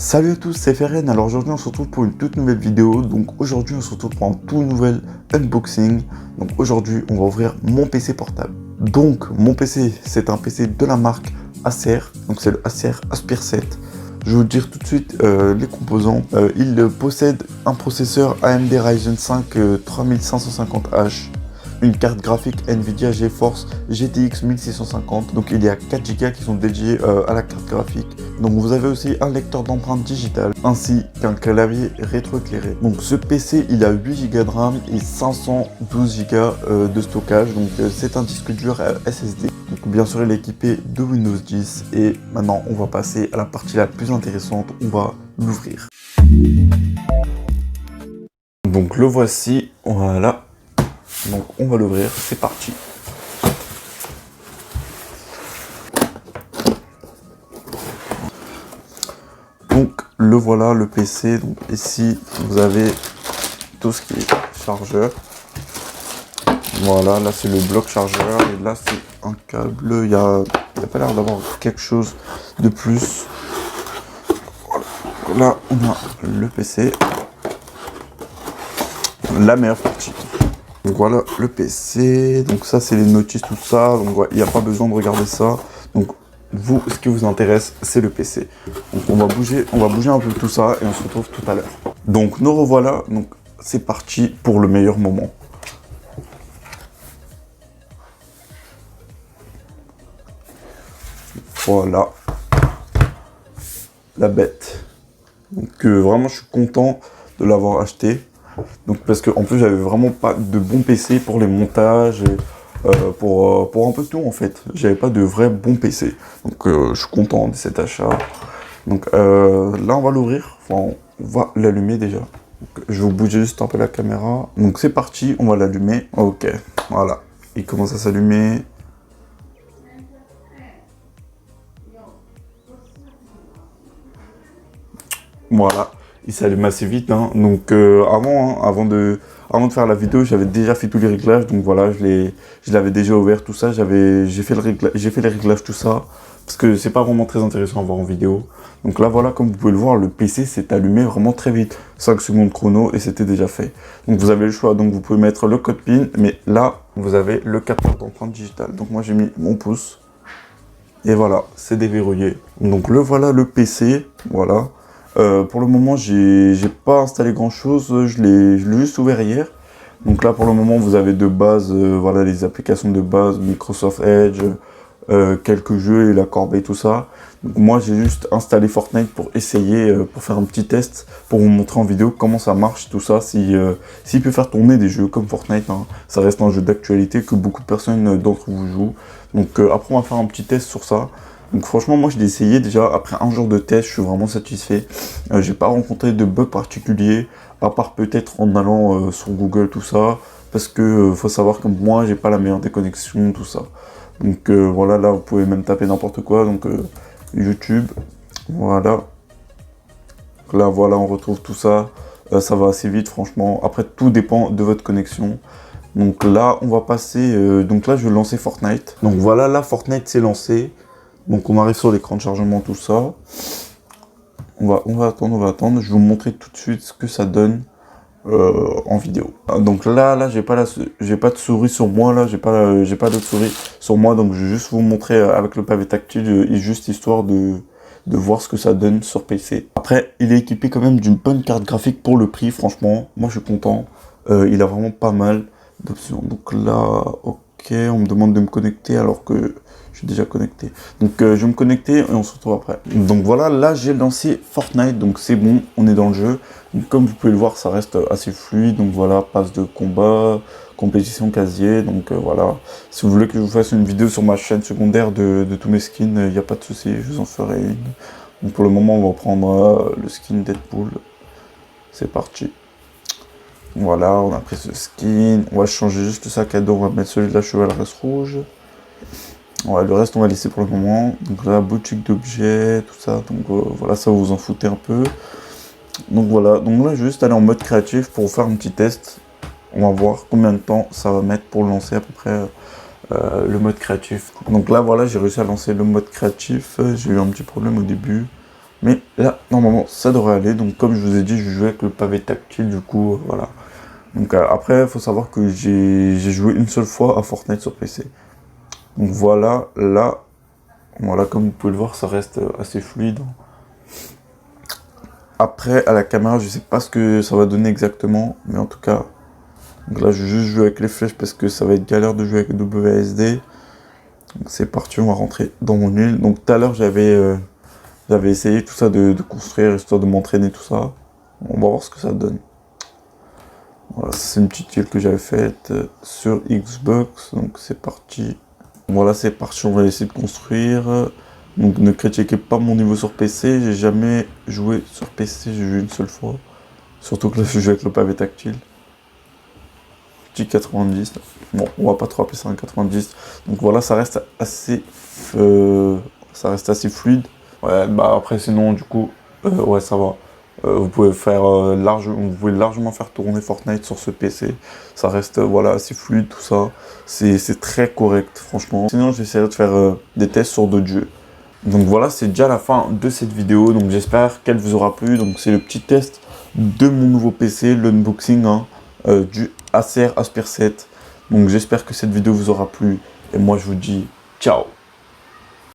Salut à tous, c'est Feren. Alors aujourd'hui on se retrouve pour une toute nouvelle vidéo. Donc aujourd'hui on se retrouve pour un tout nouvel unboxing. Donc aujourd'hui on va ouvrir mon PC portable. Donc mon PC c'est un PC de la marque Acer. Donc c'est le Acer Aspire 7. Je vais vous dire tout de suite les composants. Il possède un processeur AMD Ryzen 5 3550H. Une carte graphique Nvidia GeForce GTX 1650. Donc il y a 4 Go qui sont dédiés à la carte graphique. Donc vous avez aussi un lecteur d'empreintes digitales ainsi qu'un clavier rétroéclairé. Donc ce PC il a 8 Go de RAM et 512 Go de stockage. Donc c'est un disque dur SSD. Donc bien sûr il est équipé de Windows 10 et maintenant on va passer à la partie la plus intéressante, on va l'ouvrir. Donc le voici, voilà. Donc on va l'ouvrir, c'est parti. Donc le voilà le PC. Donc ici vous avez tout ce qui est chargeur. Voilà, là c'est le bloc chargeur et là c'est un câble. Il y a pas l'air d'avoir quelque chose de plus. Voilà. Là on a le PC. La meilleure partie. Donc voilà le PC, donc ça c'est les notices, tout ça, donc ouais, il n'y a pas besoin de regarder ça. Donc vous, ce qui vous intéresse, c'est le PC. Donc on va bouger un peu tout ça et on se retrouve tout à l'heure. Donc nous revoilà, donc c'est parti pour le meilleur moment. Voilà la bête. Donc vraiment je suis content de l'avoir acheté. Donc parce qu'en plus j'avais vraiment pas de bon PC pour les montages et pour un peu tout en fait. J'avais pas de vrai bon PC. Donc je suis content de cet achat. Donc là on va l'ouvrir, enfin on va l'allumer déjà. Donc, je vais vous bouger juste un peu la caméra. Donc c'est parti, on va l'allumer. Ok, voilà. Il commence à s'allumer. Voilà. Il s'allume assez vite, hein. Donc avant de faire la vidéo, j'avais déjà fait tous les réglages, donc voilà, je l'avais déjà ouvert, tout ça, j'ai fait les réglages, tout ça, parce que c'est pas vraiment très intéressant à voir en vidéo. Donc là voilà, comme vous pouvez le voir, le PC s'est allumé vraiment très vite, 5 secondes chrono, et c'était déjà fait. Donc vous avez le choix, donc vous pouvez mettre le code PIN, mais là, vous avez le capteur d'empreinte digitale. Donc moi j'ai mis mon pouce, et voilà, c'est déverrouillé. Donc le voilà le PC, voilà. Pour le moment, j'ai pas installé grand chose, je l'ai juste ouvert hier. Donc là, pour le moment, vous avez de base, voilà, les applications de base, Microsoft Edge, quelques jeux et la corbeille, tout ça. Donc moi, j'ai juste installé Fortnite pour essayer, pour faire un petit test, pour vous montrer en vidéo comment ça marche, tout ça, s'il peut faire tourner des jeux comme Fortnite, hein. Ça reste un jeu d'actualité que beaucoup de personnes d'entre vous jouent. Donc après, on va faire un petit test sur ça. Donc franchement, moi je l'ai essayé déjà, après un jour de test, je suis vraiment satisfait. J'ai pas rencontré de bug particulier, à part peut-être en allant sur Google, tout ça, parce que faut savoir que moi, j'ai pas la meilleure déconnexion, tout ça. Donc voilà, là vous pouvez même taper n'importe quoi, donc YouTube, voilà. Là voilà, on retrouve tout ça, ça va assez vite franchement. Après, tout dépend de votre connexion. Donc là, on va passer, donc là je vais lancer Fortnite. Donc voilà, là Fortnite s'est lancé. Donc on arrive sur l'écran de chargement, tout ça. On va attendre. Je vais vous montrer tout de suite ce que ça donne en vidéo. Donc là, j'ai pas de souris sur moi, là, j'ai pas de souris sur moi, donc je vais juste vous montrer avec le pavé tactile, juste histoire de voir ce que ça donne sur PC. Après, il est équipé quand même d'une bonne carte graphique pour le prix, franchement, moi je suis content. Il a vraiment pas mal d'options. Donc là, ok, on me demande de me connecter alors que je suis déjà connecté. Donc je vais me connecter et on se retrouve après. Donc voilà, là j'ai lancé Fortnite, donc c'est bon, on est dans le jeu. Donc, comme vous pouvez le voir, ça reste assez fluide. Donc voilà, passe de combat, compétition casier. Donc voilà, si vous voulez que je vous fasse une vidéo sur ma chaîne secondaire de tous mes skins, il n'y a pas de souci, je vous en ferai une. Donc pour le moment, on va prendre le skin Deadpool. C'est parti. Voilà, on a pris ce skin. On va changer juste le sac à dos, on va mettre celui de la chevaleresse rouge. Ouais, le reste on va laisser pour le moment. Donc là, boutique d'objets, tout ça. Donc voilà, ça vous en foutez un peu. Donc voilà, donc là je vais juste aller en mode créatif pour faire un petit test. On va voir combien de temps ça va mettre pour lancer à peu près le mode créatif. Donc là voilà, j'ai réussi à lancer le mode créatif. J'ai eu un petit problème au début. Mais là, normalement, ça devrait aller. Donc comme je vous ai dit, je joue avec le pavé tactile, du coup, voilà. Donc après, il faut savoir que j'ai joué une seule fois à Fortnite sur PC. Donc voilà, là, voilà, comme vous pouvez le voir, ça reste assez fluide. Après, à la caméra, je sais pas ce que ça va donner exactement, mais en tout cas, donc là, je vais juste jouer avec les flèches parce que ça va être galère de jouer avec WASD. Donc c'est parti, on va rentrer dans mon huile. Donc tout à l'heure, j'avais essayé tout ça de construire, histoire de m'entraîner, tout ça. On va voir ce que ça donne. Voilà, c'est une petite tuile que j'avais faite sur Xbox, donc c'est parti. Voilà, c'est parti, on va essayer de construire. Donc ne critiquez pas mon niveau sur PC, j'ai jamais joué sur PC, j'ai joué une seule fois. Surtout que là, je joue avec le pavé tactile. Petit 90. Bon, on va pas trop appeler ça un 90. Donc voilà, ça reste assez fluide. Ouais, bah après sinon du coup, ouais ça va. Vous pouvez vous pouvez largement faire tourner Fortnite sur ce PC. Ça reste voilà assez fluide tout ça. C'est très correct franchement. Sinon j'essaierai de faire des tests sur d'autres jeux. Donc voilà, c'est déjà la fin de cette vidéo. Donc j'espère qu'elle vous aura plu. Donc c'est le petit test de mon nouveau PC, l'unboxing hein, du Acer Aspire 7. Donc j'espère que cette vidéo vous aura plu. Et moi je vous dis ciao.